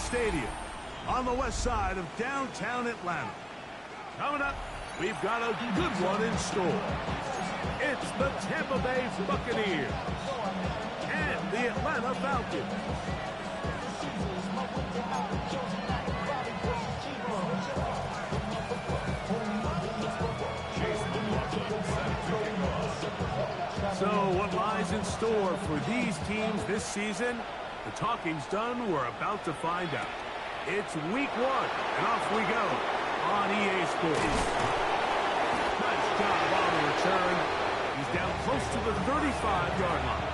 Stadium on the west side of downtown Atlanta. Coming up, we've got a good one in store. It's the Tampa Bay Buccaneers and the Atlanta Falcons. So what lies in store for these teams this season? The talking's done. We're about to find out. It's week 1, and off we go on EA Sports. Nice job on the return. He's down close to the 35-yard line.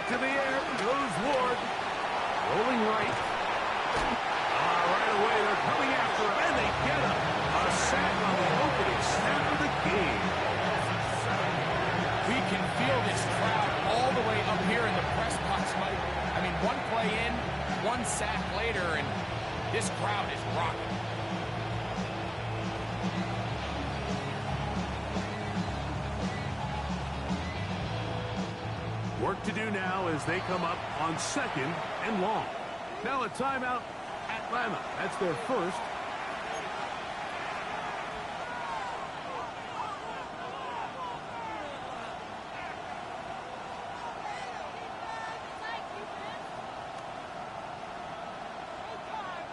To the air goes Ward. Rolling right. Right away, they're coming after him, and they get him. A sack on the opening snap of the game. We can feel this crowd all the way up here in the press box, Mike. I mean, one play in, one sack later, and this crowd is rocking. Work to do now as they come up on 2nd and long. Now a timeout, Atlanta. That's their first.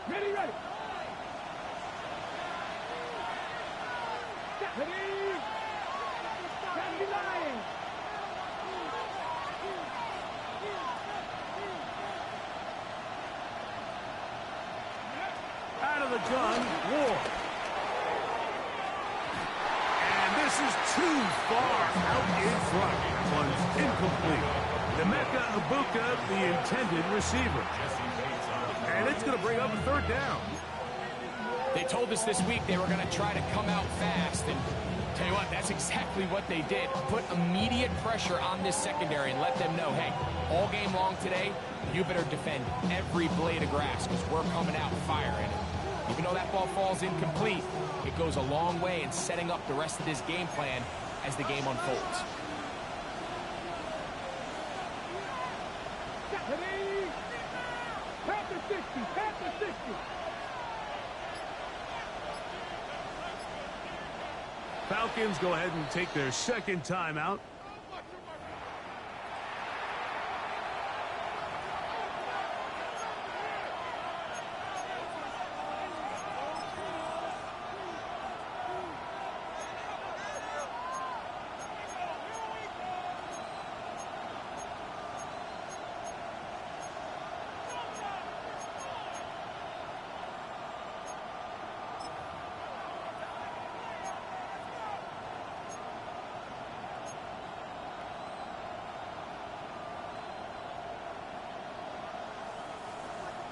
Ready. Ready. Out of the gun, Ward. And this is too far out in front. One's incomplete. Emeka Egbuka, the intended receiver. And it's going to bring up a 3rd down. They told us this week they were going to try to come out fast, and tell you what, that's exactly what they did. Put immediate pressure on this secondary and let them know, hey, all game long today, you better defend every blade of grass because we're coming out firing. Even though that ball falls incomplete, it goes a long way in setting up the rest of this game plan as the game unfolds. Falcons go ahead and take their 2nd timeout.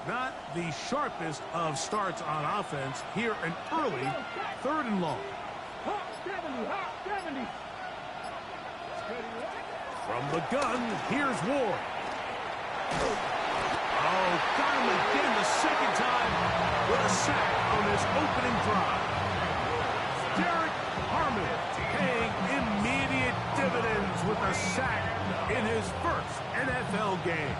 Not the sharpest of starts on offense. Here an early 3rd and long. From the gun, here's Ward. Oh, got him again the 2nd time with a sack on this opening drive. Derek Harmon paying immediate dividends with a sack in his first NFL game.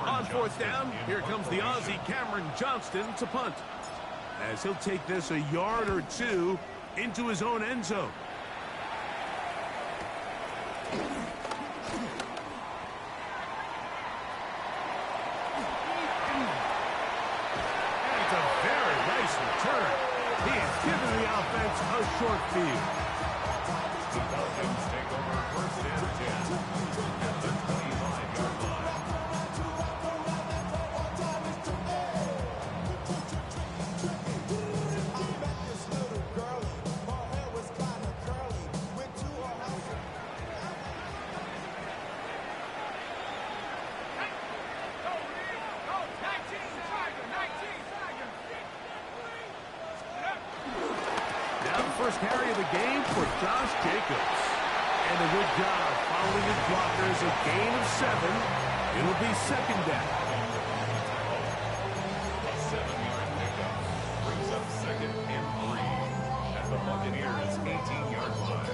On 4th down, here comes the Aussie Cameron Johnston to punt, as he'll take this a yard or 2 into his own end zone. And it's a very nice return. He has given the offense a short field. The Falcons take over 1st and 10 at the 25-yard line. Now the first carry of the game for Josh Jacobs. And a good job following his blockers, a gain of 7. It'll be second down. A 7-yard pickup brings up 2nd and 3 at the Buccaneers' 18-yard line.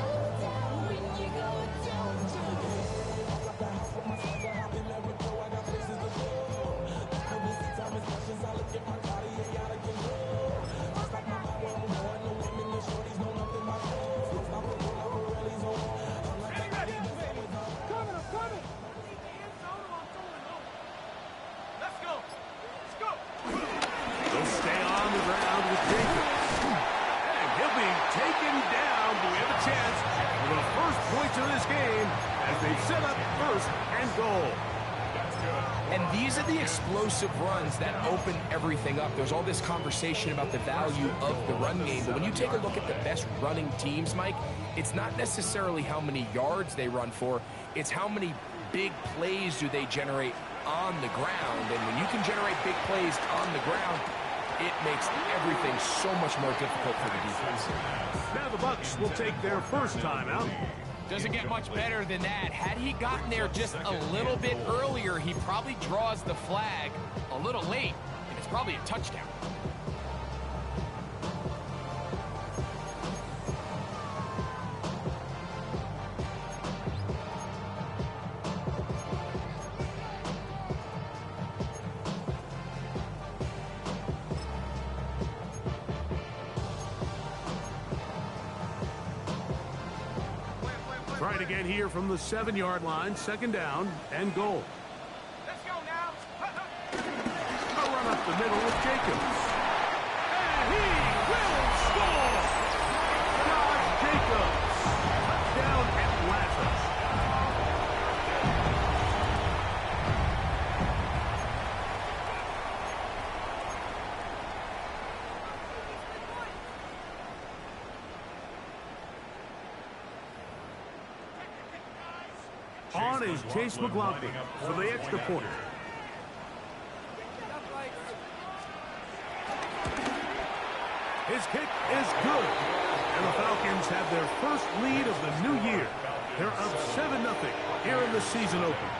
Set up 1st and goal. And these are the explosive runs that open everything up. There's all this conversation about the value of the run game, but when you take a look at the best running teams, Mike, it's not necessarily how many yards they run for, it's how many big plays do they generate on the ground. And when you can generate big plays on the ground, it makes everything so much more difficult for the defense. Now the Bucs will take their first timeout. Doesn't get much better than that. Had he gotten there just a little bit earlier, he probably draws the flag a little late, and it's probably a touchdown. Trying again here from the 7-yard line, 2nd down and goal. Let's go now. A run up the middle with Jacobs. And he will score! Josh Jacobs. Touchdown Atlanta. On is Chase McLaughlin for the extra point. His kick is good. And the Falcons have their first lead of the new year. They're up 7-0 here in the season opener.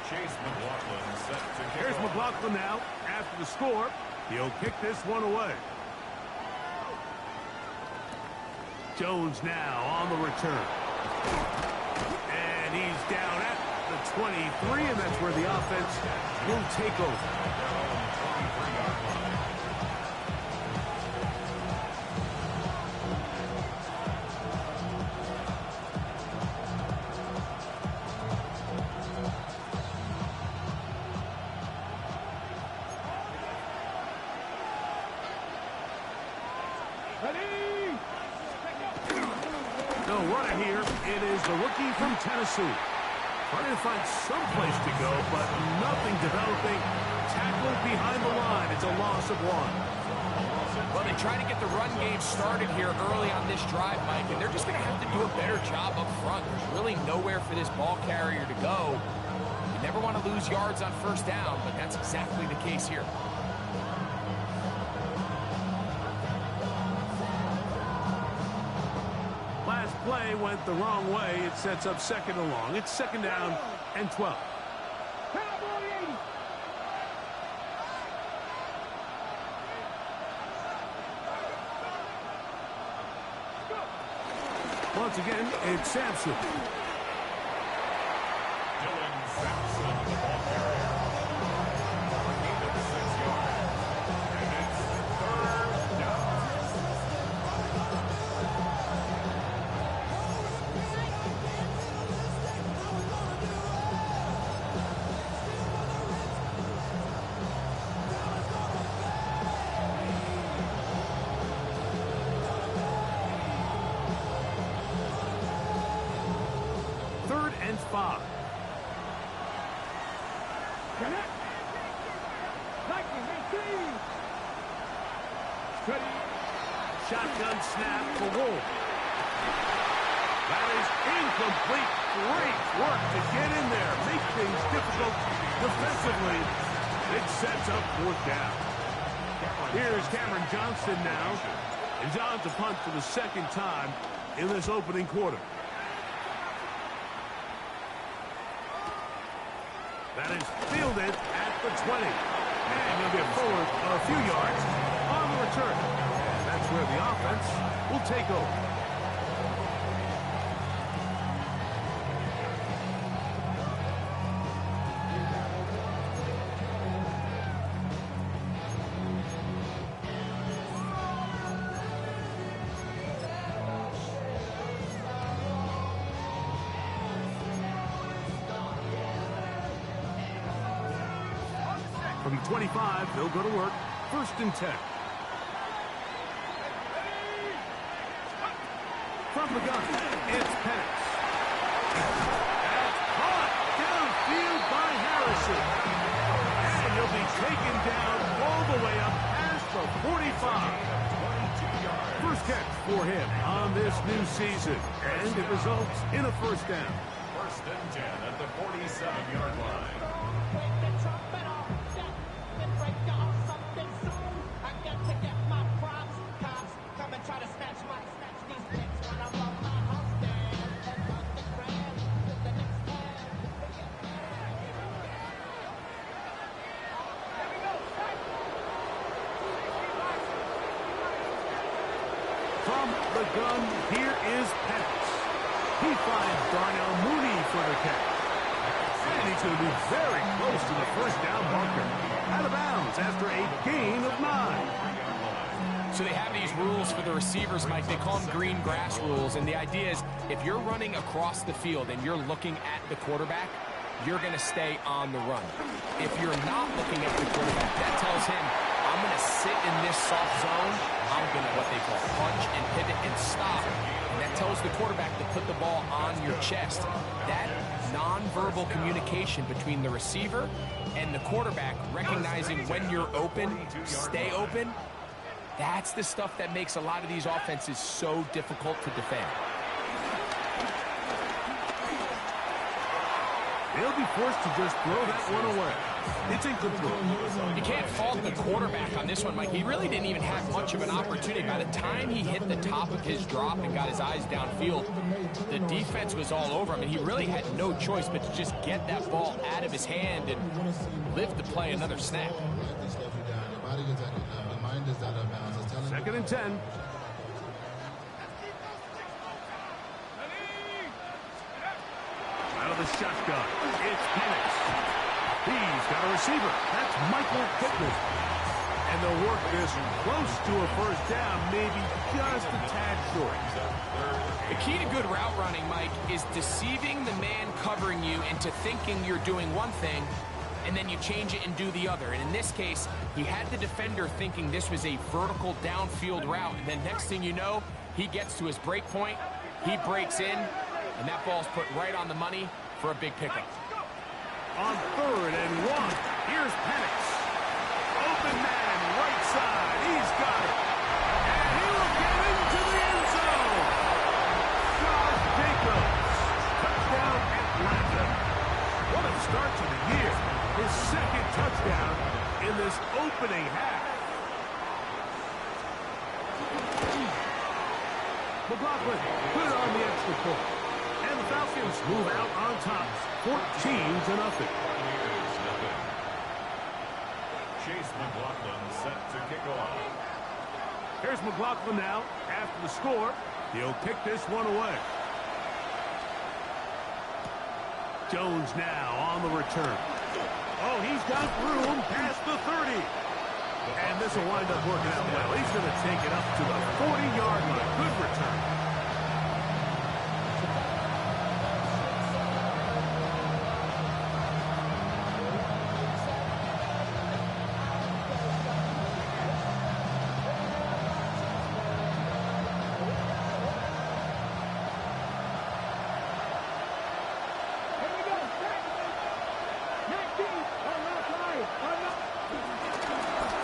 Chase McLaughlin set to kick. Here's McLaughlin now after the score. He'll kick this one away. Jones now on the return. And he's down at the 23, and that's where the offense will take over. No runner here. It is the rookie from Tennessee. Trying to find some place to go, but nothing developing. Tackled behind the line. It's a loss of 1. Well, they try to get the run game started here early on this drive, Mike, and they're just going to have to do a better job up front. There's really nowhere for this ball carrier to go. You never want to lose yards on 1st down, but that's exactly the case here. Last play went the wrong way. It sets up 2nd and long. It's 2nd down and 12. Once again, it's Sampson. Dylan Sampson, the ball carrier. For a gain of 6 yards. And it's 3rd down. And 5. Shotgun snap for Wolf. That is incomplete. Great work to get in there. Make things difficult defensively. It sets up fourth down. Here's Cameron Johnston now. And John's a punt for the second time in this opening quarter. That is fielded at the 20. And he'll get forward a few yards on the return. And that's where the offense will take over. From 25, they'll go to work. 1st and 10. From the gun, it's Penix. That's caught downfield by Harrison. And he'll be taken down all the way up past the 45. First catch for him on this new season. And it results in a first down. 1st and 10 at the 47-yard line. From the gun, here is Penix. He finds Darnell Mooney for the catch. And he's going to be very close to the first down marker. Out of bounds after a gain of 9. So they have these rules for the receivers, Mike. They call them green grass rules. And the idea is if you're running across the field and you're looking at the quarterback, you're going to stay on the run. If you're not looking at the quarterback, that tells him, I'm going to sit in this soft zone. I'm going to what they call punch and pivot and stop. And that tells the quarterback to put the ball on your chest. That nonverbal communication between the receiver and the quarterback, recognizing when you're open, stay open, that's the stuff that makes a lot of these offenses so difficult to defend. They'll be forced to just throw that one away. It's incomplete. You can't fault the quarterback on this one, Mike. He really didn't even have much of an opportunity. By the time he hit the top of his drop and got his eyes downfield, the defense was all over him, and he really had no choice but to just get that ball out of his hand and live to play another snap. 2nd and 10. Out of the shotgun, it's Penix. He's got a receiver. That's Michael Pittman. And they'll work this close to a first down, maybe just a tad short. The key to good route running, Mike, is deceiving the man covering you into thinking you're doing one thing, and then you change it and do the other. And in this case, he had the defender thinking this was a vertical downfield route. And then next thing you know, he gets to his break point, he breaks in, and that ball's put right on the money for a big pickup. On 3rd and 1, here's Penix. Open man, right side, he's got it. And he will get into the end zone. Josh Jacobs, touchdown Atlanta. What a start to the year. His 2nd touchdown in this opening half. McLaughlin put it on the extra point. And the Falcons move out on top, 14-0. Chase McLaughlin set to kick off. Here's McLaughlin now. After the score, he'll kick this one away. Jones now on the return. Oh, he's got room past the 30. And this will wind up working out well. He's going to take it up to the 40-yard line. Good return.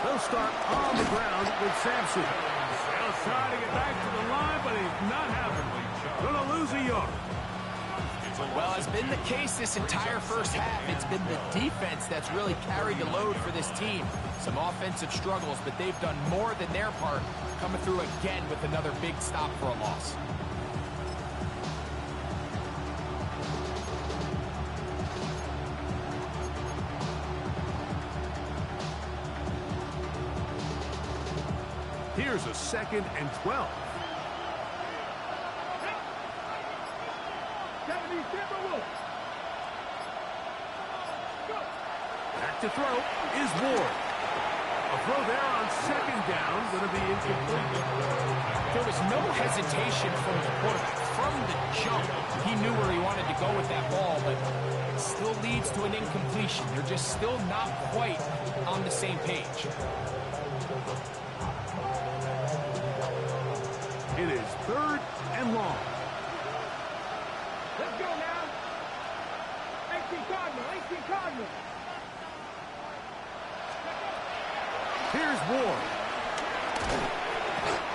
They'll start on the ground with Sampson. They'll try to get back to the line, but he's not having it. Gonna lose a yard. Well, it's been the case this entire first half. It's been the defense that's really carried the load for this team. Some offensive struggles, but they've done more than their part, coming through again with another big stop for a loss. Here's a 2nd and 12. Back to throw is Ward. A throw there on 2nd down, going to be incomplete. There was no hesitation from the quarterback. From the jump, he knew where he wanted to go with that ball, but it still leads to an incompletion. They're just still not quite on the same page. It is 3rd and long. Let's go now. 18 Cardinal, 18 Cardinal. Here's Ward.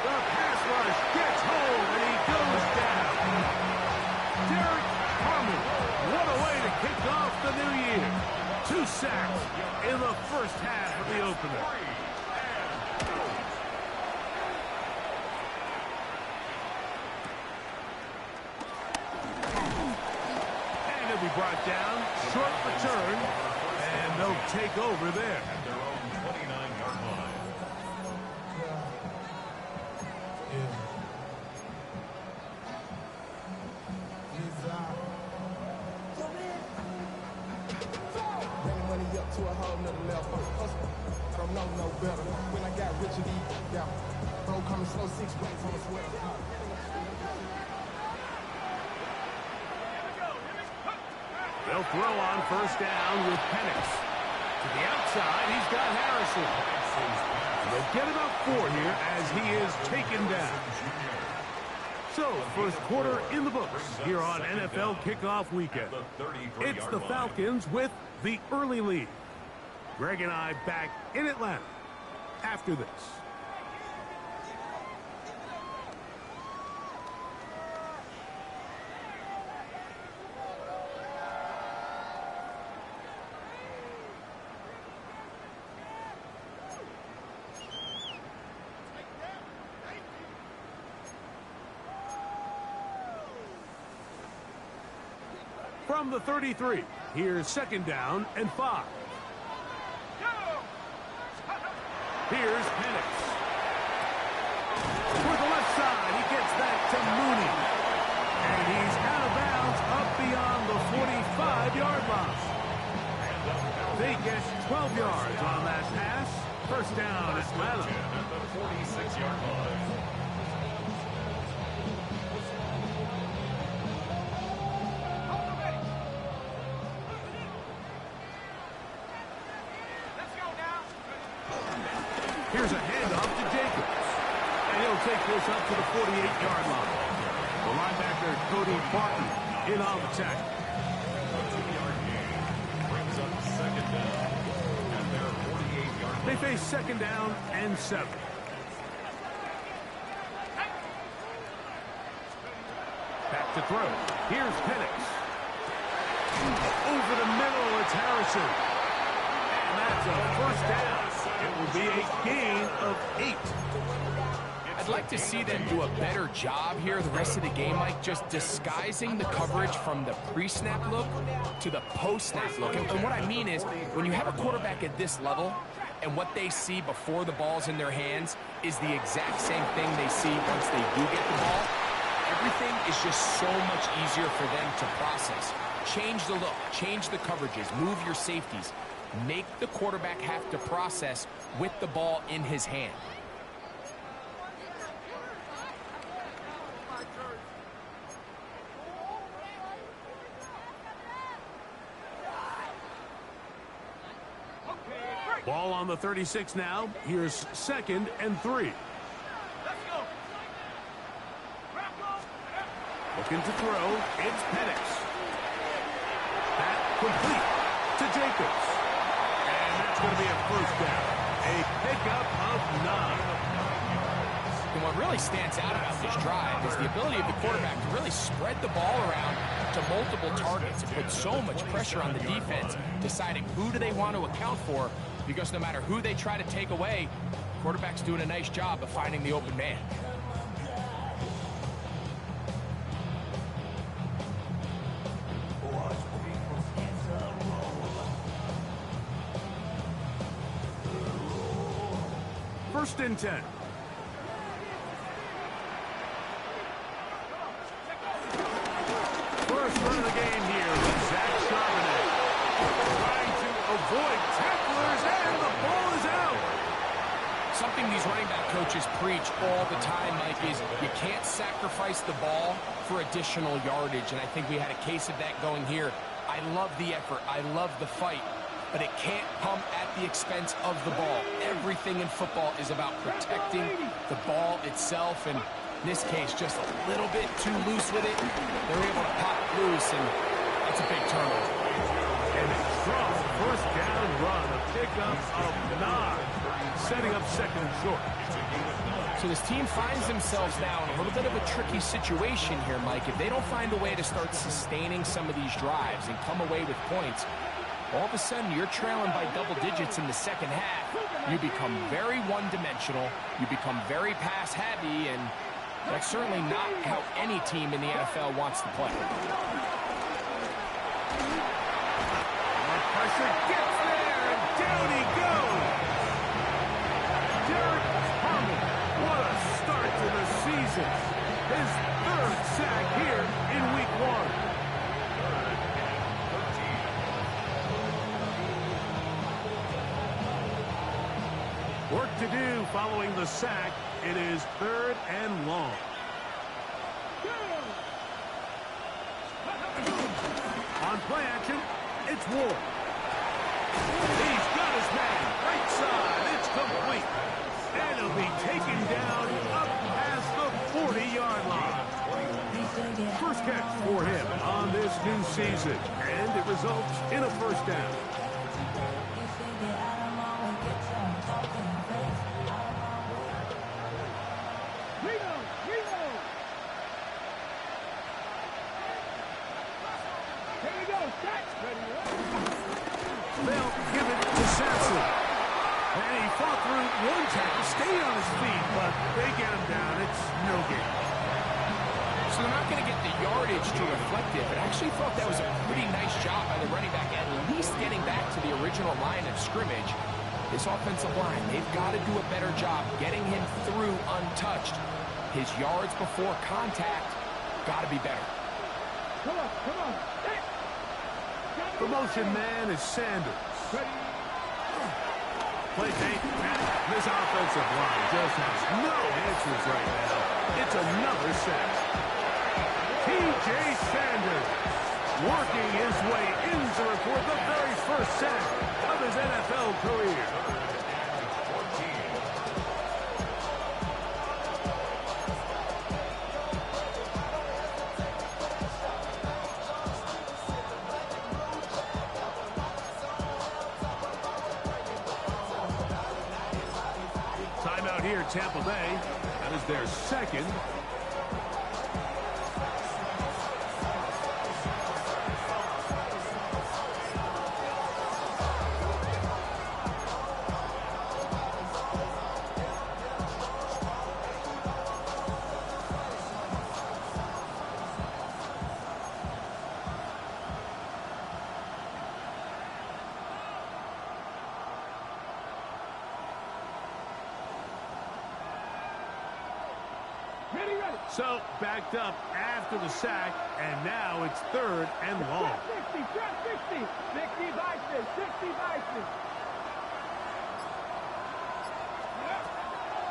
The pass rush gets home, and he goes down. Derek Harmon, what a way to kick off the new year. 2 sacks in the first half of the opener. And he'll be brought down. Short return, and they'll take over there. At their own 29-yard line. Money up to a whole nother level. I don't know no better. When I got rich and yeah. Bro coming slow, 6 plays on the sweater. They'll throw on 1st down with Penix. To the outside, he's got Harrison. They'll get about 4 here as he is taken down. So, first quarter in the books here on NFL Kickoff Weekend. It's the Falcons with the early lead. Greg and I back in Atlanta after this. From the 33, here's 2nd down and 5. Here's Penix. With the left side, he gets that to Mooney. And he's out of bounds up beyond the 45-yard line. They get 12 yards on that pass. First down, Atlanta. At the 46-yard line. Here's a handoff to Jacobs. And he'll take this up to the 48-yard line. The linebacker, Cody Barton, in on the tackle. A 2-yard gain brings up 2nd down at their 48-yard line. They face 2nd down and 7. Back to throw. Here's Penix. Over the middle, it's Harrison. And that's a 1st down. It will be a gain of 8. I'd like to see them do a better job here the rest of the game, Mike, just disguising the coverage from the pre-snap look to the post-snap look. And what I mean is, when you have a quarterback at this level, and what they see before the ball's in their hands is the exact same thing they see once they do get the ball, everything is just so much easier for them to process. Change the look, change the coverages, move your safeties. Make the quarterback have to process with the ball in his hand. Ball on the 36 now. Here's 2nd and 3. Looking to throw. It's Penix. That complete to Jacobs. And that's going to be a 1st down. A pickup of 9. and what really stands out about this drive is the ability of the quarterback to really spread the ball around to multiple targets and put so much pressure on the defense, deciding who do they want to account for, because no matter who they try to take away, quarterback's doing a nice job of finding the open man. First and 10. First run of the game here with Zach Charbonnet. Trying to avoid tacklers, and the ball is out. Something these running back coaches preach all the time, Mike, is you can't sacrifice the ball for additional yardage, and I think we had a case of that going here. I love the effort. I love the fight. But it can't come at the expense of the ball. Everything in football is about protecting the ball itself, and in this case, just a little bit too loose with it. They're able to pop it loose, and that's a big turnover. And a strong first down run, a pickup of 9, setting up second and short. So this team finds themselves now in a little bit of a tricky situation here, Mike. If they don't find a way to start sustaining some of these drives and come away with points, all of a sudden, you're trailing by double digits in the second half. You become very one-dimensional. You become very pass-heavy, and that's certainly not how any team in the NFL wants to play. More pressure gets there, and down he goes. Derek Harmon, what a start to the season. His 3rd sack here in week 1. Work to do following the sack. It is 3rd and long. On play action, it's Ward. He's got his man. Right side, it's complete. And he'll be taken down up past the 40-yard line. First catch for him on this new season. And it results in a first down. They'll give it to Sampson. And he fought through one tackle, stayed on his feet, but they get him down. It's no gain. So they're not going to get the yardage to reflect it, but I actually thought that was a pretty nice job by the running back, at least getting back to the original line of scrimmage. This offensive line, they've got to do a better job getting him through untouched. His yards before contact got to be better. Come on, come on. The motion man is Sanders. Play tape. This offensive line just has no answers right now. It's another sack. T.J. Sanders working his way into record the very first sack of his NFL career. Timeout here, Tampa Bay. That is their second. So, backed up after the sack, and now it's 3rd and long. 60, 60, 60 Bison, 60 Bison.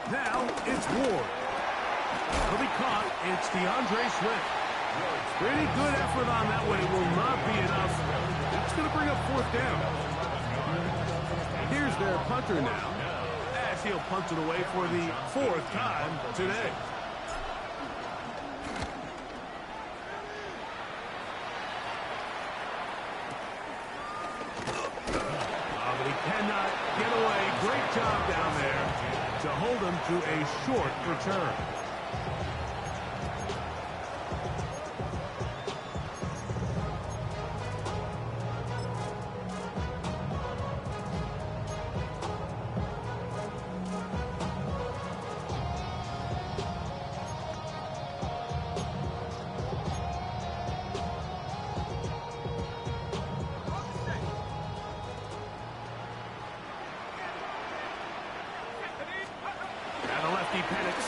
Now it's Ward. He'll be caught. It's DeAndre Swift. Pretty good effort on that one. It will not be enough. It's going to bring up 4th down. Here's their punter now, as he'll punt it away for the 4th time today. Cannot get away. Great job down there. to hold them to a short return.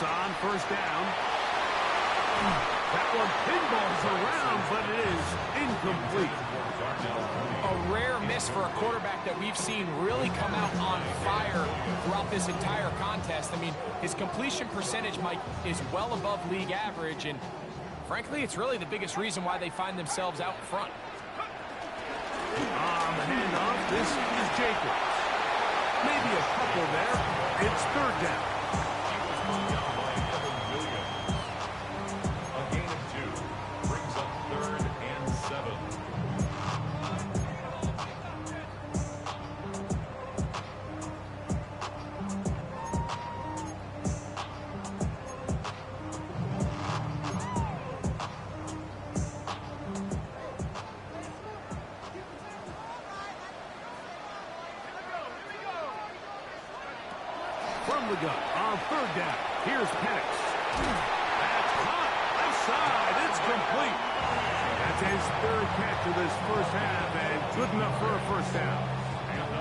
On first down. That one pinballs around, but it is incomplete. A rare miss for a quarterback that we've seen really come out on fire throughout this entire contest. I mean, his completion percentage, Mike, is well above league average, and frankly, it's really the biggest reason why they find themselves out in front. On the handoff, this is Jacobs. Maybe a couple there. It's third down. From the gun on third down. Here's Penix. That's hot. Left side. It's complete. That's his third catch of this first half, and good enough for a first down.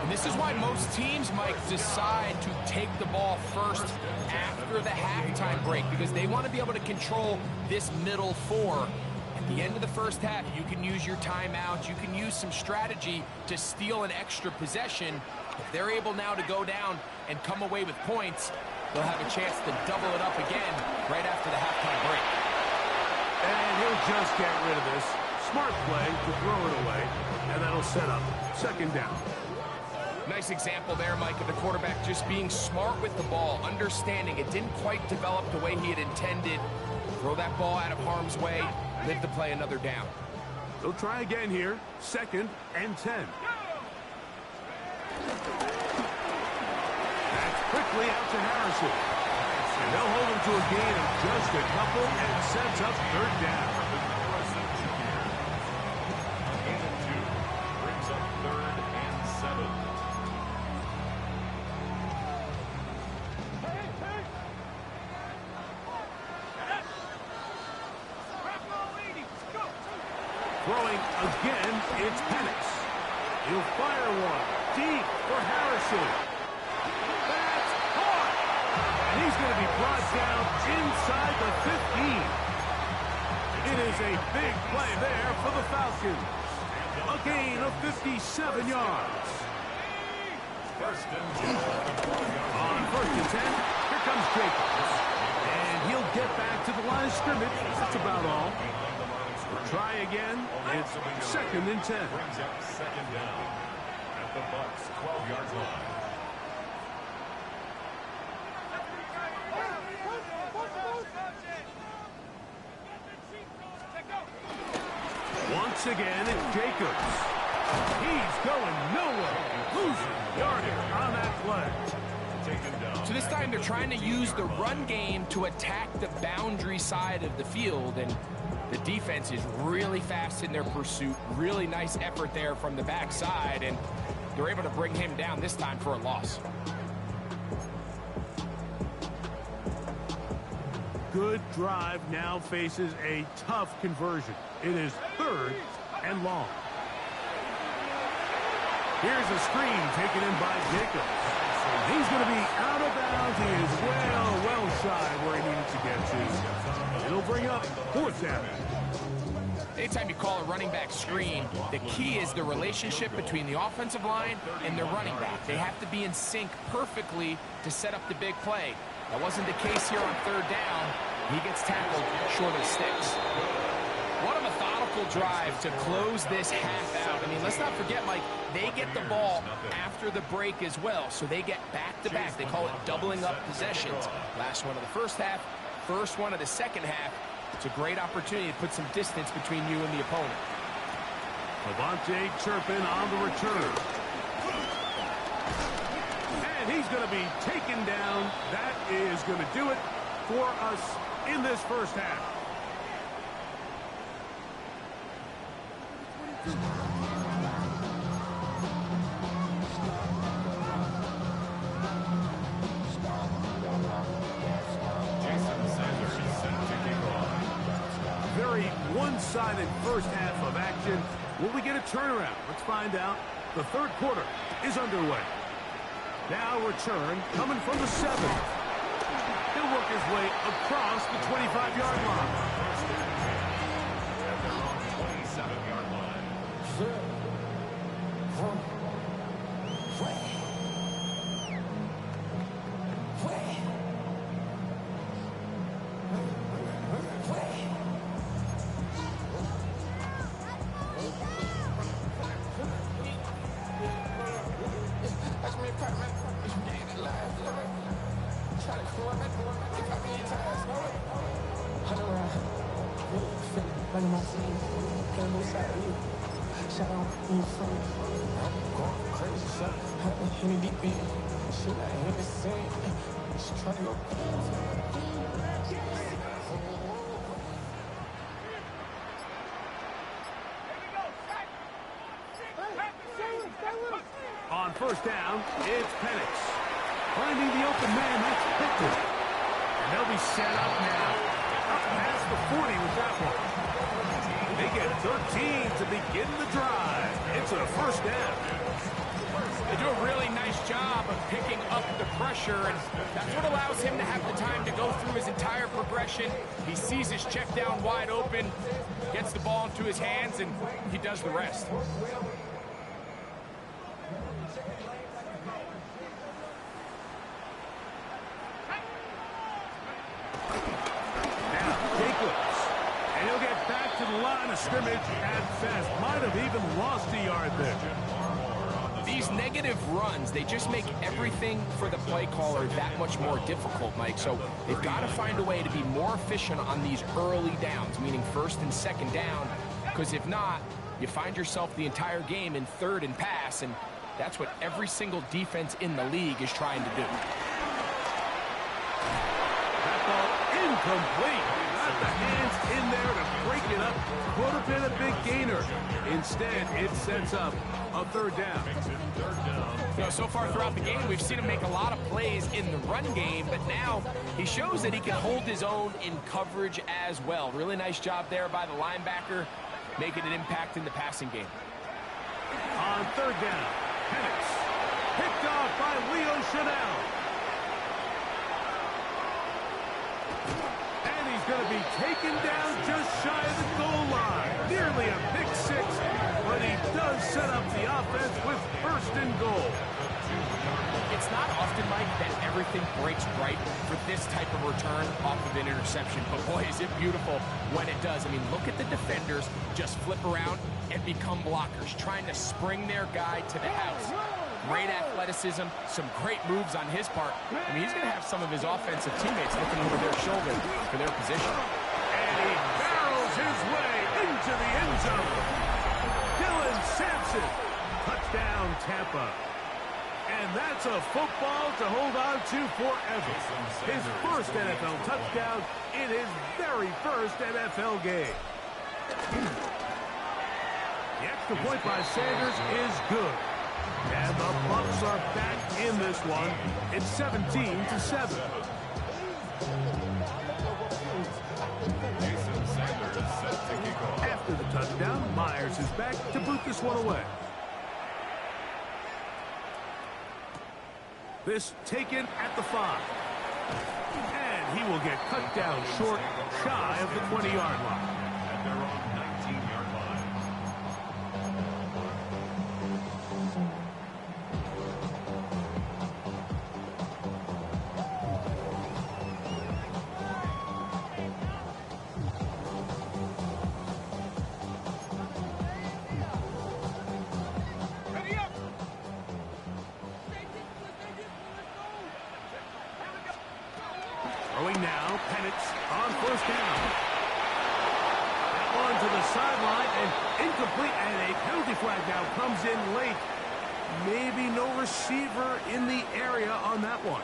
And this is why most teams, Mike, decide to take the ball first after the halftime break, because they want to be able to control this middle four. At the end of the first half, you can use your timeouts. You can use some strategy to steal an extra possession. If they're able now to go down and come away with points, they'll have a chance to double it up again right after the halftime break. And he'll just get rid of this. Smart play to throw it away, and that'll set up second down. Nice example there, Mike, of the quarterback just being smart with the ball, understanding it didn't quite develop the way he had intended. Throw that ball out of harm's way, live to play another down. They'll try again here, 2nd and 10. That's quickly out to Harrison. And they'll hold him to a gain of just a couple and sets up third down. Gain of 2 brings up 3rd and 7. Throwing again, it's Penix. He'll fire one deep for Harrison. That's caught! And he's going to be brought down inside the 15. It is a big play there for the Falcons. A gain of 57 yards. On 1st and 10, here comes Jacobs. And he'll get back to the line of scrimmage. That's about all. Try again. It's 2nd and 10. Brings up 2nd down at the Bucs 12-yard line. Once again, it's Jacobs. He's going nowhere. Losing yardage on that play. So this time they're trying to use the run game to attack the boundary side of the field, and the defense is really fast in their pursuit. Really nice effort there from the backside, and they're able to bring him down this time for a loss. Good drive now faces a tough conversion. It is 3rd and long. Here's a screen taken in by Jacobs. He's going to be out of bounds. He is well shy where he needed to get to. It'll bring up 4th down. Anytime you call a running back screen, the key is the relationship between the offensive line and the running back. They have to be in sync perfectly to set up the big play. That wasn't the case here on 3rd down. He gets tackled short of sticks. What a methodical drive to close this half out. I mean, let's not forget, Mike, they get the ball after the break as well, so they get back-to-back. They call it doubling up possessions. Last one of the first half, first one of the second half. It's a great opportunity to put some distance between you and the opponent. Devontae Turpin on the return. And he's going to be taken down. That is going to do it for us in this first half. Very one-sided first half of action. Will we get a turnaround? Let's find out. The third quarter is underway. Now return coming from the 7. He'll work his way across the 25-yard line. At their own 27-yard line. On first down, it's Penix. Finding the open man, that's Pickett. And they'll be set up now. Up past the 40 with that one. They get 13 to begin the drive. It's a first down. They do a really nice job of picking up the pressure, and that's what allows him to have the time to go through his entire progression. He sees his check down wide open, gets the ball into his hands, and he does the rest. Line of scrimmage at best. Might have even lost a yard there. These negative runs, they just make everything for the play caller that much more difficult, Mike. So they've got to find a way to be more efficient on these early downs, meaning first and second down, because if not, you find yourself the entire game in third and pass, and that's what every single defense in the league is trying to do. That ball incomplete. The hands in there to break it up. Would have been a big gainer. Instead, it sets up a third down. You know, so far throughout the game, we've seen him make a lot of plays in the run game, but now he shows that he can hold his own in coverage as well. Really nice job there by the linebacker, making an impact in the passing game. On third down, Penix picked off by Leo Chanel. Going to be taken down just shy of the goal line. Nearly a pick six, but he does set up the offense with first and goal. It's not often, Mike, that everything breaks right for this type of return off of an interception. But boy, is it beautiful when it does. I mean, look at the defenders just flip around and become blockers, trying to spring their guy to the house. Great athleticism, some great moves on his part. I mean, he's going to have some of his offensive teammates looking over their shoulder for their position. And he barrels his way into the end zone. Dylan Sampson, touchdown Tampa. And that's a football to hold on to forever. His first NFL touchdown in his very first NFL game. The extra point by Sanders is good. And the Bucs are back in this one. It's 17-7. After the touchdown, Myers is back to boot this one away. This taken at the 5. And he will get cut down short, shy of the 20-yard line. At their own 19-yard line. Throwing now, Penix on first down. That one to the sideline and incomplete, and a penalty flag now comes in late. Maybe no receiver in the area on that one.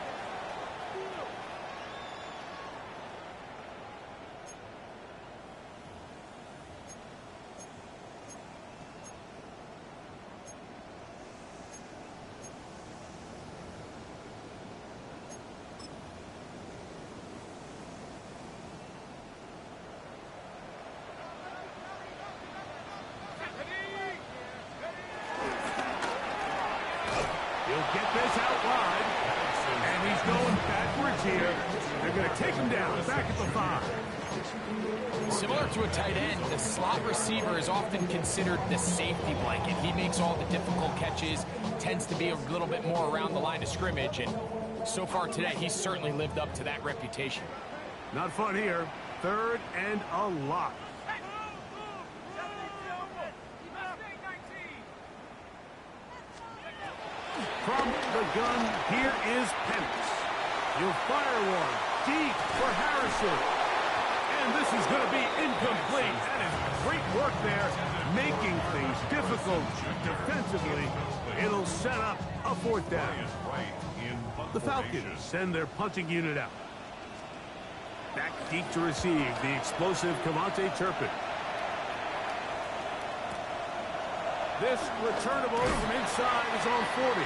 Get this out wide, and he's going backwards here. They're going to take him down, back at the 5. Similar to a tight end, the slot receiver is often considered the safety blanket. He makes all the difficult catches, tends to be a little bit more around the line of scrimmage, and so far today, he's certainly lived up to that reputation. Not fun here. 3rd and a lot. From the gun, here is Penix. He'll fire one deep for Harrison. And this is going to be incomplete. That is great work there, making things difficult defensively. It'll set up a 4th down. The Falcons send their punting unit out. Back deep to receive the explosive Cavante Turpin. This returnable from inside is on 40.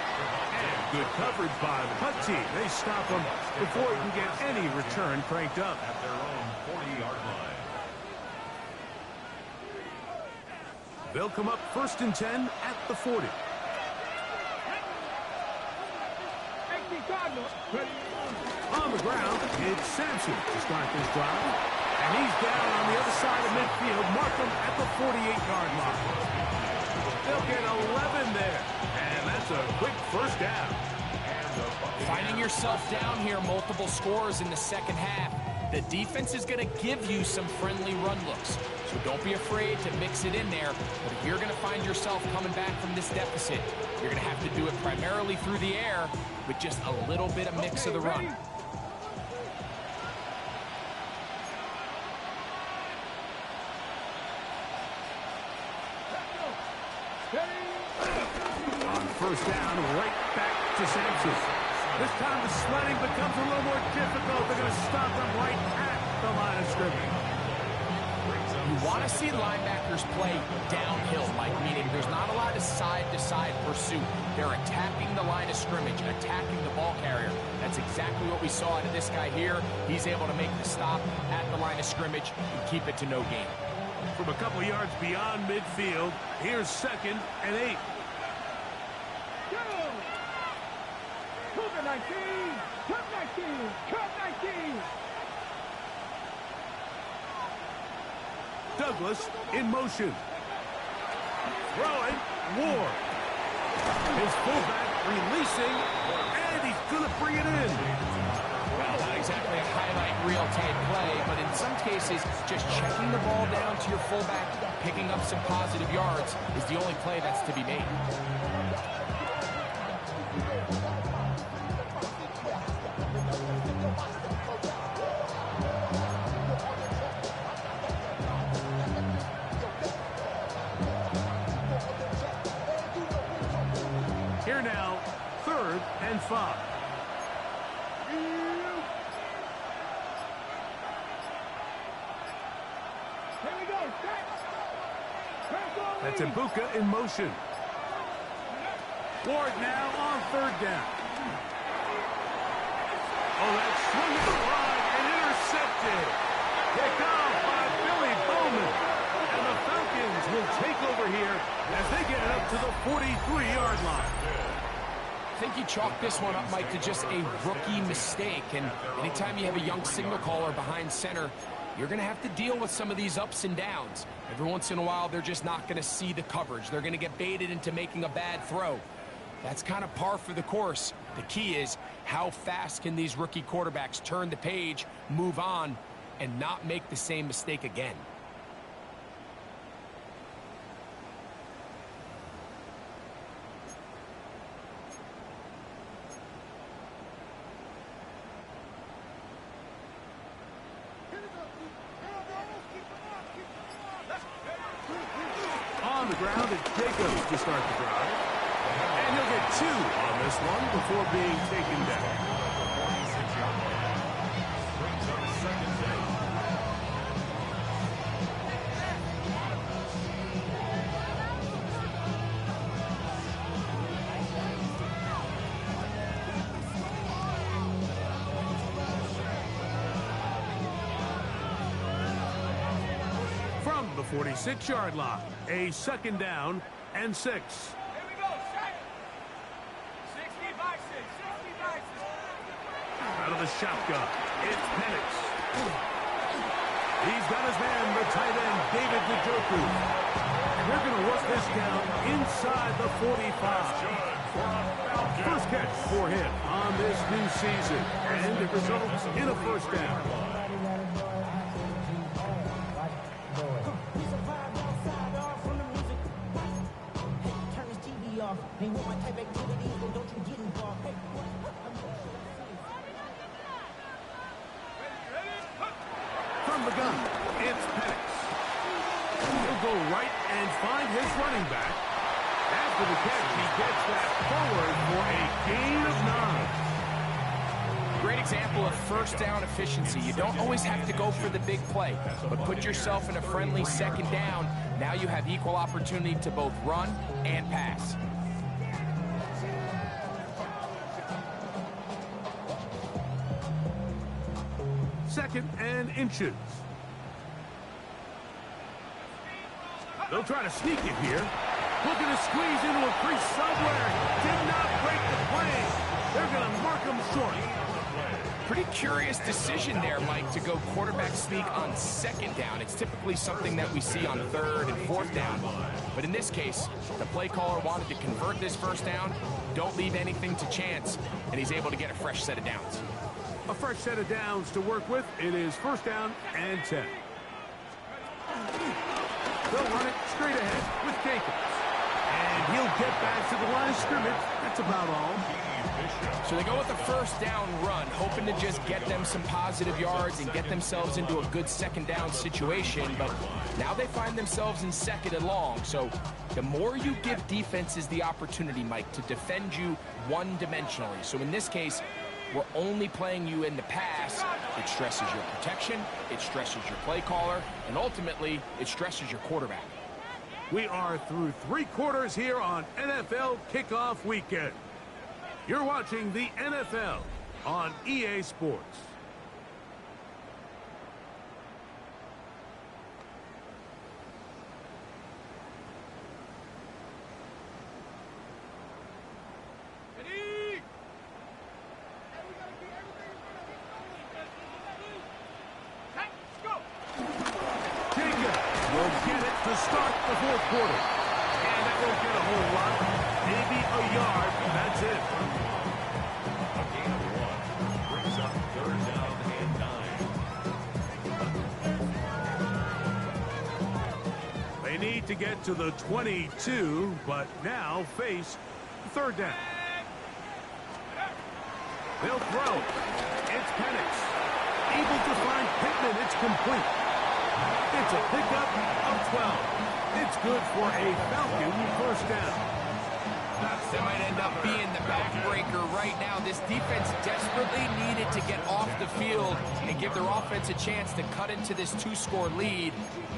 And good coverage by the punt team. They stop him before he can get any return cranked up. At their own 40-yard line. They'll come up 1st and 10 at the 40. On the ground, it's Sampson to start this drive. And he's down on the other side of midfield. Mark him at the 48-yard line. They'll get 11 there. And that's a quick 1st down. Finding yourself down here, multiple scores in the second half. The defense is going to give you some friendly run looks. So don't be afraid to mix it in there. But if you're going to find yourself coming back from this deficit, you're going to have to do it primarily through the air with just a little bit of mix of the run. On 1st down, right back to Sampson. This time the sledding becomes a little more difficult. They're going to stop him right at the line of scrimmage. You want to see linebackers play downhill, Mike, meaning there's not a lot of side-to-side pursuit. They're attacking the line of scrimmage, attacking the ball carrier. That's exactly what we saw out of this guy here. He's able to make the stop at the line of scrimmage and keep it to no gain. From a couple yards beyond midfield, here's 2nd and 8. Cut 19! Cut 19! Cut 19! Douglas in motion. Throwing, Ward. His fullback releasing, and he's going to bring it in. Well, not exactly a highlight reel type play, but in some cases, just checking the ball down to your fullback, picking up some positive yards is the only play that's to be made. Here now, 3rd and 5. Here we go. That's Ibuka in motion. Ward now on 3rd down. Oh, that's swung to the line and intercepted. Picked off by Billy Bowman. And the Falcons will take over here as they get it up to the 43-yard line. I think you chalk this one up, Mike, to just a rookie mistake. And anytime you have a young signal caller behind center, you're going to have to deal with some of these ups and downs. Every once in a while, they're just not going to see the coverage. They're going to get baited into making a bad throw. That's kind of par for the course. The key is how fast can these rookie quarterbacks turn the page, move on, and not make the same mistake again. On the ground, it's Jacobs to start the drive. And he'll get 2 on this one before being taken down. 46-yard line. Brings up second down. From the 46-yard line, a second down and 6. Here we go, set. 60 by 6, 60 by 6. Out of the shotgun, it's Penix. He's got his man, the tight end, David Njoku. And they're going to work this down inside the 45. First catch for him on this new season. And it results in a first down. Ain't want my type activities, then don't you get involved. Hey, From the gun, it's Penix. He'll go right and find his running back. After the catch, he gets that forward for a gain of 9. Great example of first down efficiency. You don't always have to go for the big play, but put yourself in a friendly second down. Now you have equal opportunity to both run and pass. Second and inches. They'll try to sneak it here. Looking to squeeze into a crease somewhere. Did not break the play. They're going to mark him short. Pretty curious decision there, Mike, to go quarterback sneak on second down. It's typically something that we see on third and fourth down. But in this case, the play caller wanted to convert this first down. Don't leave anything to chance, and he's able to get a fresh set of downs. A fresh set of downs to work with. It is first down and 10. They'll run it straight ahead with Jacobs. And he'll get back to the line of scrimmage. That's about all. So they go with the first down run, hoping to just get them some positive yards and get themselves into a good second down situation. But now they find themselves in second and long. So the more you give defenses the opportunity, Mike, to defend you one-dimensionally. So in this case, we're only playing you in the pass. It stresses your protection, it stresses your play caller, and ultimately, it stresses your quarterback. We are through 3 quarters here on NFL Kickoff Weekend. You're watching the NFL on EA Sports. To start the fourth quarter. And that won't get a whole lot. Maybe a yard. That's it. A gain of 1 brings up third down and 9. They need to get to the 22, but now face third down. They'll throw. It's Penix. Able to find Pittman. It's complete. It's a pickup of 12. It's good for a Falcon first down. That might end up being the backbreaker right now. This defense desperately needed to get off the field and give their offense a chance to cut into this 2-score lead.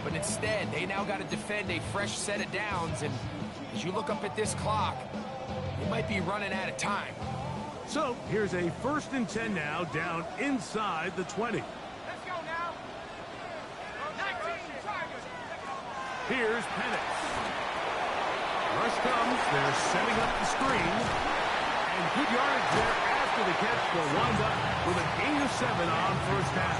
But instead, they now got to defend a fresh set of downs. And as you look up at this clock, they might be running out of time. So here's a first and 10 now, down inside the 20. Here's Penix. Rush comes. They're setting up the screen. And good yardage there after the catch. They'll wind up with a gain of 7 on first down.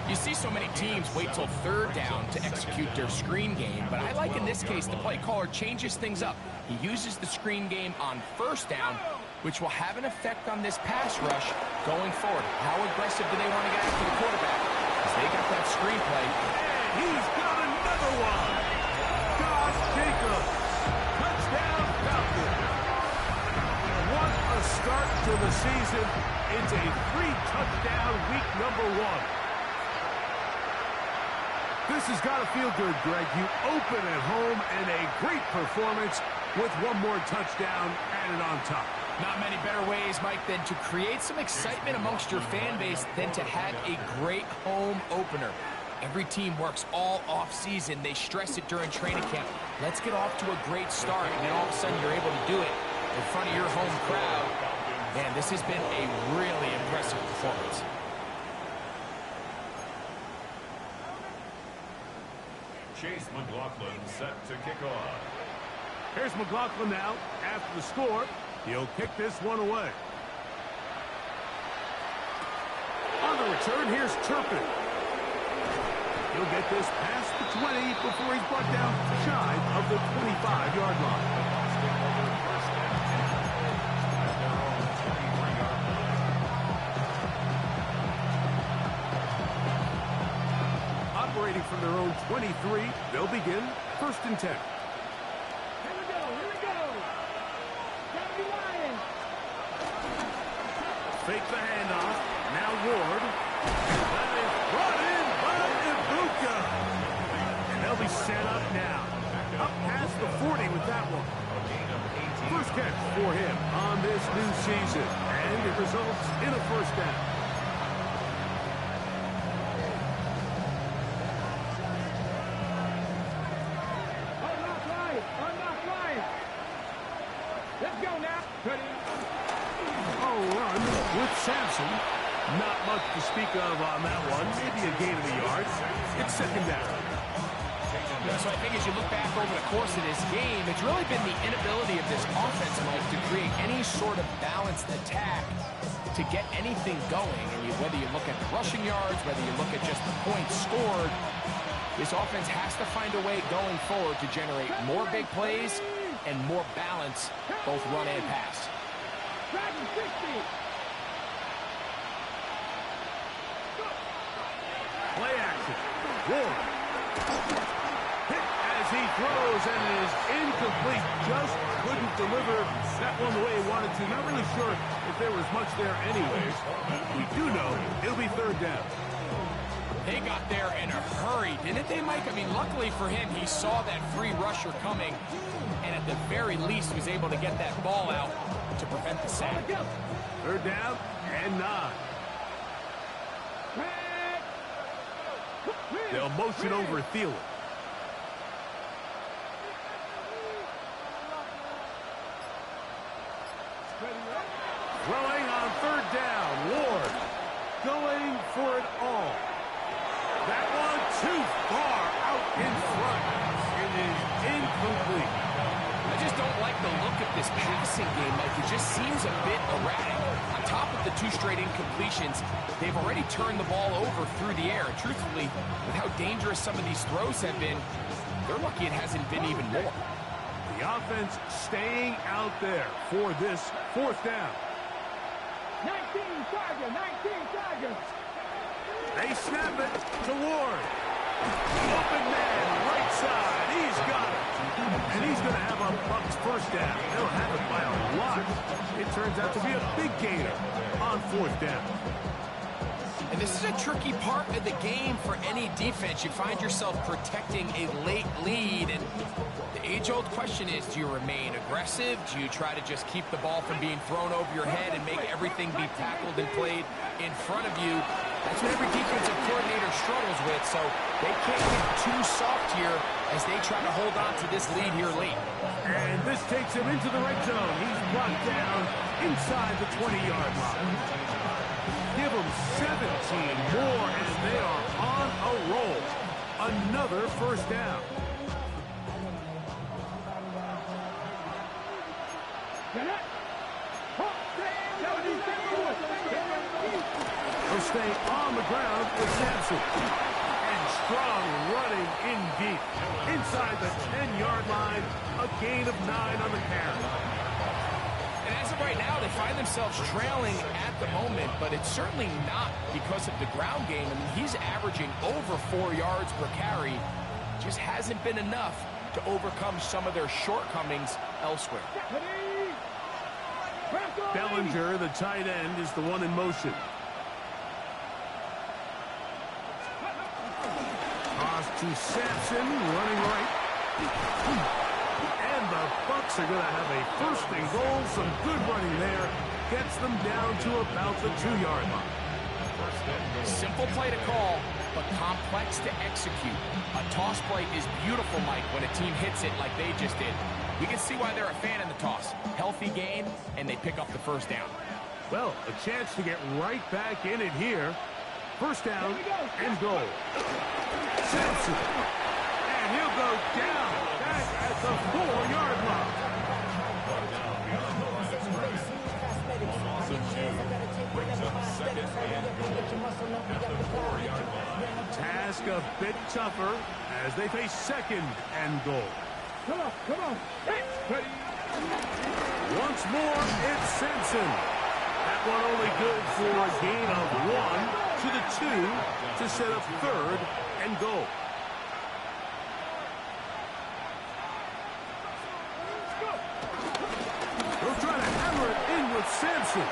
You see so many teams wait till third down to execute their screen game, but I like in this case the play caller changes things up. He uses the screen game on first down, which will have an effect on this pass rush going forward. How aggressive do they want to get after the quarterback? Because they got that screen play. And he's got another one. Josh Jacobs. Touchdown Falcons. What a start to the season. It's a 3-touchdown week number 1. This has got to feel good, Greg. You open at home and a great performance with one more touchdown added on top. Not many better ways, Mike, than to create some excitement amongst your fan base than to have a great home opener. Every team works all off-season. They stress it during training camp. Let's get off to a great start, and then all of a sudden you're able to do it in front of your home crowd. Man, this has been a really impressive performance. Chase McLaughlin set to kick off. Here's McLaughlin now. After the score, he'll kick this one away. On the return, here's Turpin. He'll get this past the 20 before he's brought down shy of the 25-yard line. Operating from their own 23, they'll begin 1st and 10. Here we go, here we go. Gotta be lying. Fake the handoff. Now Ward. That is brought in by Ibuka. And they'll be set up now. Up past the 40 with that one. First catch for him on this new season. And it results in a 1st down. Let's go now. Oh, run with Sampson. Not much to speak of on that one. Maybe a gain of a yard. It's 2nd down. Yeah, so I think as you look back over the course of this game, it's really been the inability of this offense, Mike, to create any sort of balanced attack to get anything going. And whether you look at the rushing yards, whether you look at just the points scored, this offense has to find a way going forward to generate more big plays and more balance, both run and pass. Play action. Ward. Hit as he throws and it is incomplete. Just couldn't deliver that one the way he wanted to. Not really sure if there was much there anyways. We do know it'll be 3rd down. They got there in a hurry, didn't they, Mike? I mean, luckily for him, he saw that free rusher coming, and at the very least was able to get that ball out to prevent the sack. 3rd down and 9. They'll motion over Thielen. Throwing on 3rd down. Ward going for it all. That one too far out in front. It is incomplete. I just don't like the look of this passing game, Mike. It just seems a bit erratic. On top of the 2 straight incompletions, they've already turned the ball over through the air. Truthfully, with how dangerous some of these throws have been, they're lucky it hasn't been even more. The offense staying out there for this 4th down. 19 targets. They snap it to Ward. Open man, right side. He's got it. And he's going to have a Bucs 1st down. They'll have it by a lot. It turns out to be a big gainer on 4th down. And this is a tricky part of the game for any defense. You find yourself protecting a late lead, and the age-old question is, do you remain aggressive? Do you try to just keep the ball from being thrown over your head and make everything be tackled and played in front of you? That's what every defensive coordinator struggles with, so they can't get too soft here as they try to hold on to this lead here late. And this takes him into the red zone. He's brought down inside the 20-yard line. Give them 17 more, and they are on a roll. Another 1st down. He'll stay on the ground with Sampson. And strong running in deep. Inside the 10-yard line, a gain of 9 on the carry. And as of right now, they find themselves trailing at the moment, but it's certainly not because of the ground game. I mean, he's averaging over 4 yards per carry. Just hasn't been enough to overcome some of their shortcomings elsewhere. Bellinger, the tight end, is the one in motion. Toss to Sampson, running right. And the Bucks are going to have a first and goal. Some good running there. Gets them down to about the 2-yard line. Simple play to call, but complex to execute. A toss play is beautiful, Mike, when a team hits it like they just did. We can see why they're a fan in the toss. Healthy game, and they pick up the first down. Well, a chance to get right back in it here. First down and goal. Simpson. And he'll go down back at the 4-yard line. Task a bit tougher as they face second and goal. Come on. Once more, it's Simpson. That one only good for a gain of 1 to the 2 to set up third and goal. They'll try to hammer it in with Simpson.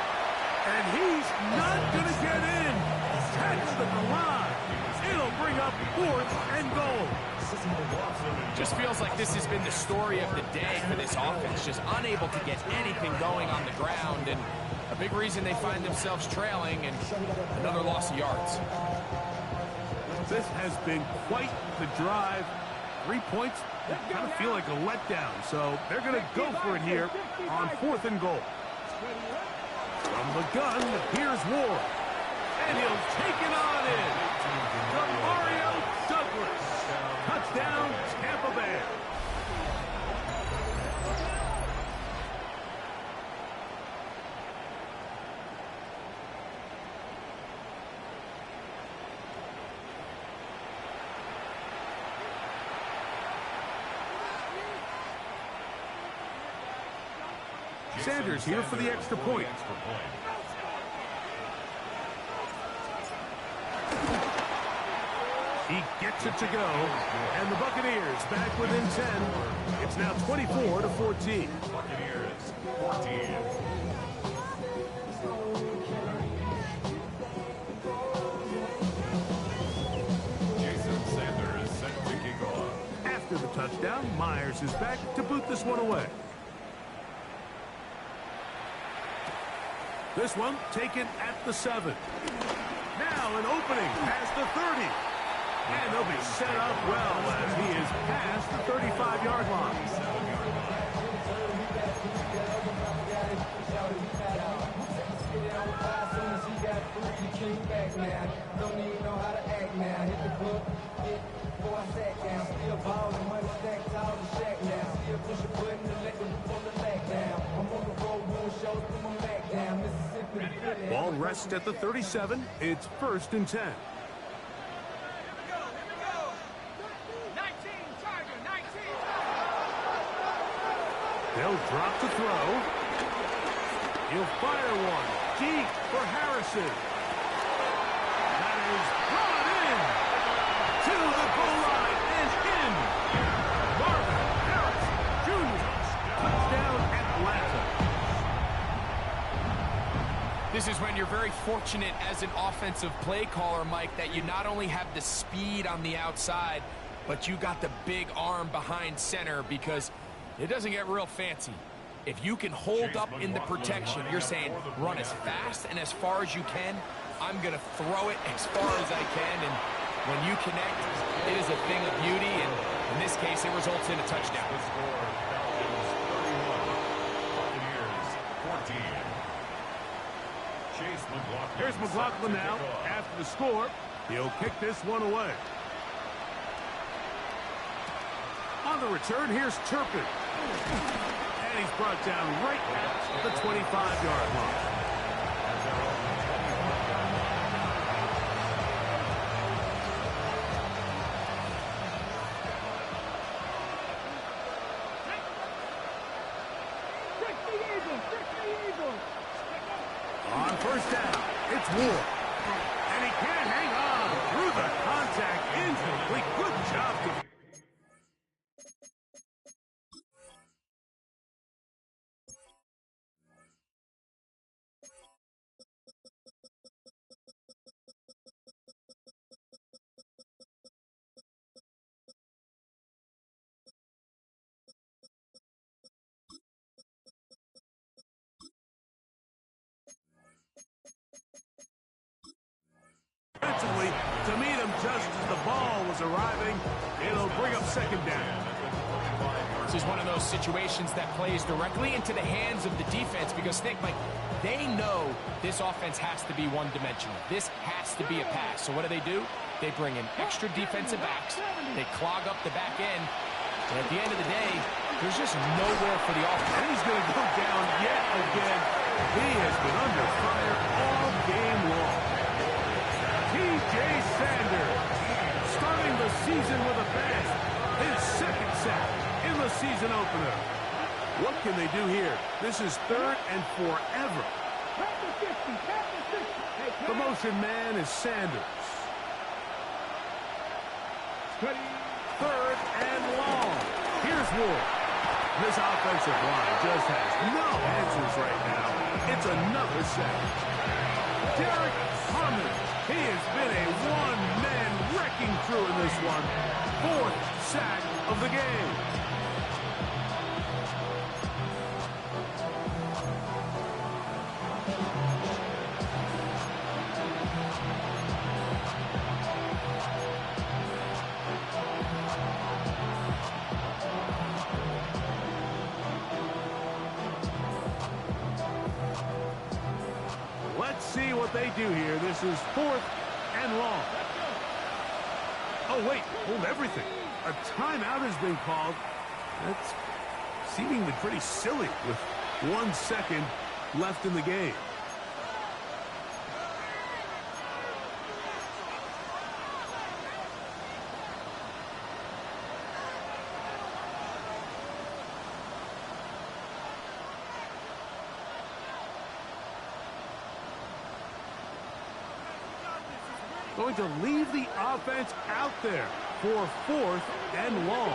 And he's not going to get in. Tackled at the line. It'll bring up fourth and goal. Just feels like this has been the story of the day for this offense. Just unable to get anything going on the ground. And a big reason they find themselves trailing and another loss of yards. This has been quite the drive. 3 points kind of feel like a letdown. So they're going to go for it here on fourth and goal. From the gun, here's Ward. And he'll take it on in. To Mario Douglas. Touchdown, Tampa Bay. Sanders here for the extra point. He gets it to go, and the Buccaneers back within 10. It's now 24-14. Buccaneers 14. Jason Sanders set to kick off. After the touchdown, Myers is back to boot this one away. This one taken at the 7. Now an opening past the 30. And they'll be set up well as he is past the 35-yard line. Ball rests at the 37. It's first and 10. They'll drop to throw. He'll fire one deep for Harrison. That is brought in to the goal line and in. Marvin Harrison Jr. Touchdown Atlanta. This is when you're very fortunate as an offensive play caller, Mike, that you not only have the speed on the outside, but you got the big arm behind center, because it doesn't get real fancy. If you can hold up in the protection, you're saying run as fast and as far as you can. I'm going to throw it as far as I can, and when you connect, it is a thing of beauty, and in this case, it results in a touchdown. The score, Falcons 31, Buccaneers 14. Chase McLaughlin. Here's McLaughlin now. After the score, he'll kick this one away. On the return, here's Turpin. And he's brought down right at the 25-yard line. On first down, it's Ward. And he can't hang on through the contact. Incomplete. Good job. is arriving. It'll bring up second down. This is one of those situations that plays directly into the hands of the defense because think, Mike, they know this offense has to be one-dimensional. This has to be a pass. So what do? They bring in extra defensive backs. They clog up the back end. And at the end of the day, there's just nowhere for the offense. And he's going to go down yet again. He has been under fire all game long. T.J. Sanders starting the season with a bang. His second sack in the season opener. What can they do here? This is third and forever. The motion man is Sanders. Third and long. Here's Ward. This offensive line just has no answers right now. It's another sack. Derek Harmon. He has been a one-man wrecking crew in this one. Fourth sack of the game. Let's see what they do here. This is fourth and long. Oh, wait. Hold everything. A timeout has been called. That's seemingly pretty silly with 1 second left in the game. Going to leave the offense out there for fourth and long.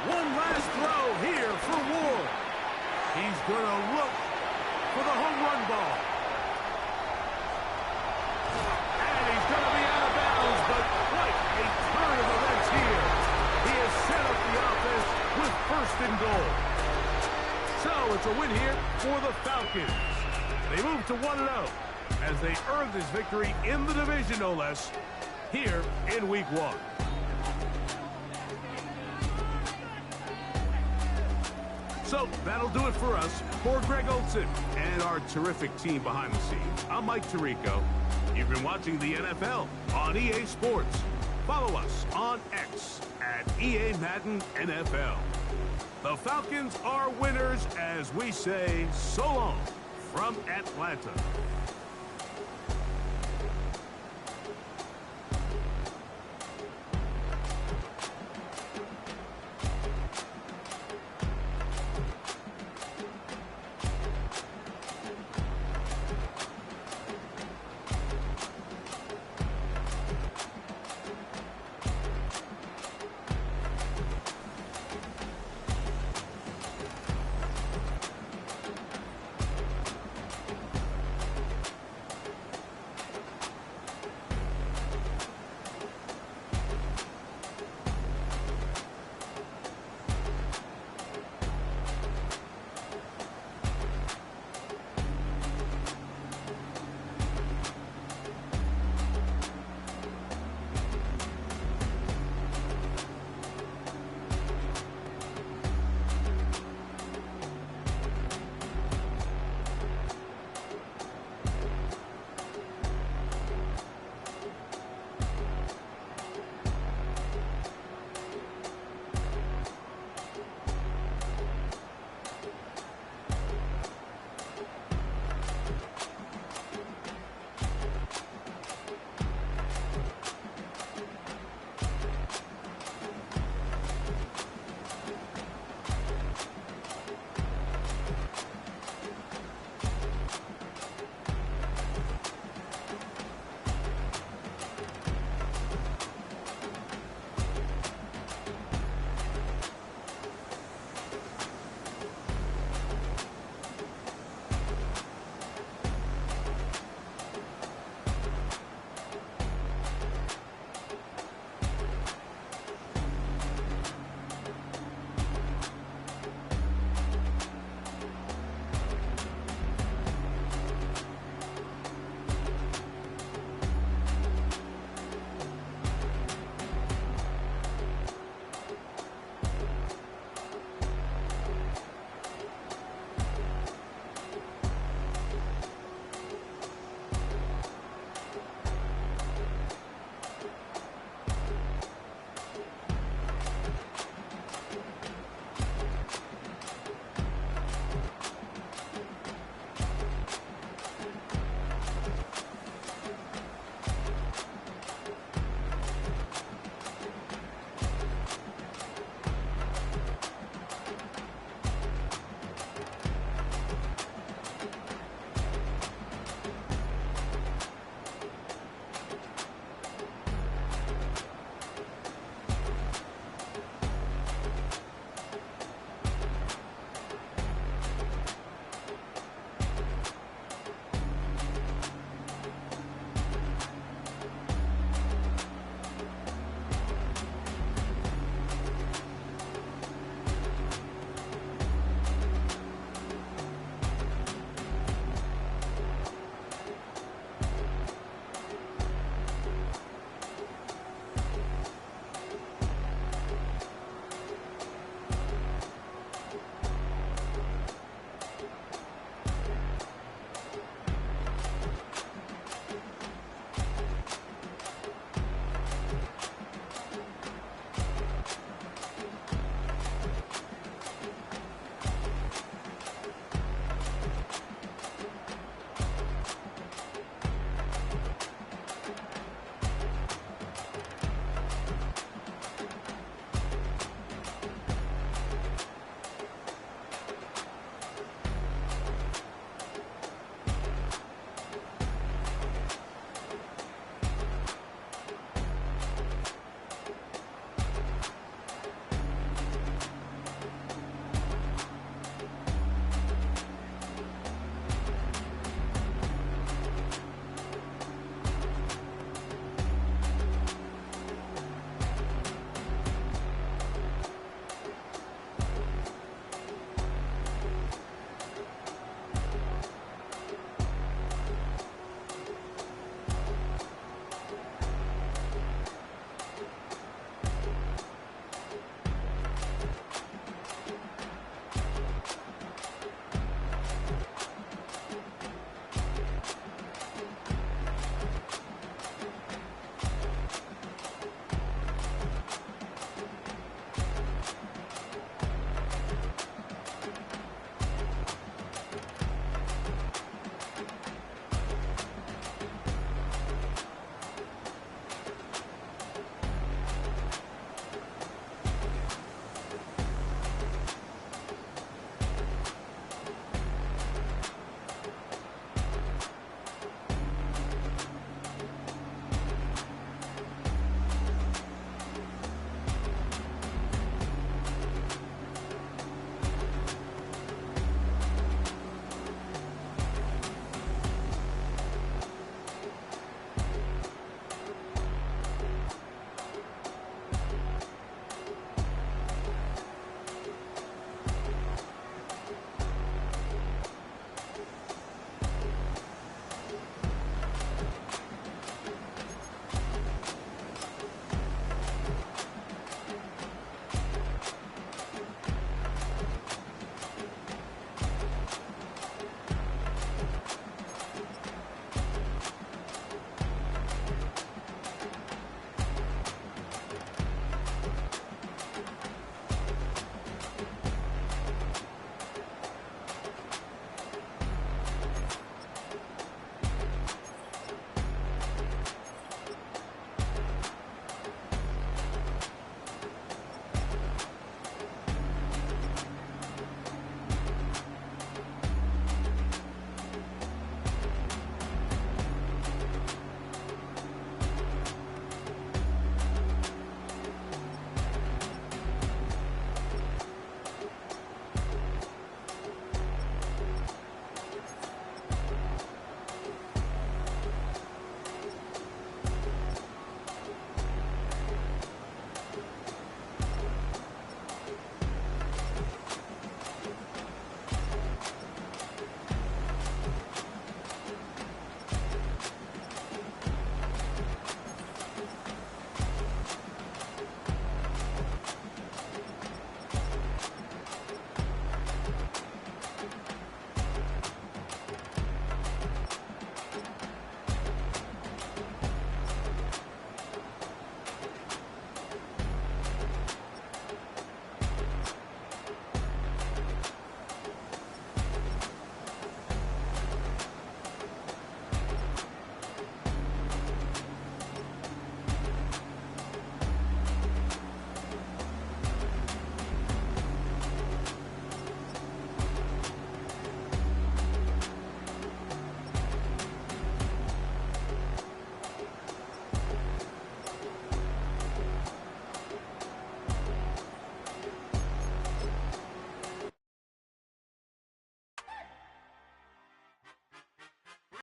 One last throw here for Ward. He's going to look for the home run ball. And he's going to be out of bounds, but quite a turn of events here. He has set up the offense with first and goal. So it's a win here for the Falcons. They move to 1-0 as they earn this victory in the division, no less, here in Week 1. So that'll do it for us. For Greg Olson and our terrific team behind the scenes, I'm Mike Tirico. You've been watching the NFL on EA Sports. Follow us on X at EA Madden NFL. The Falcons are winners as we say so long from Atlanta.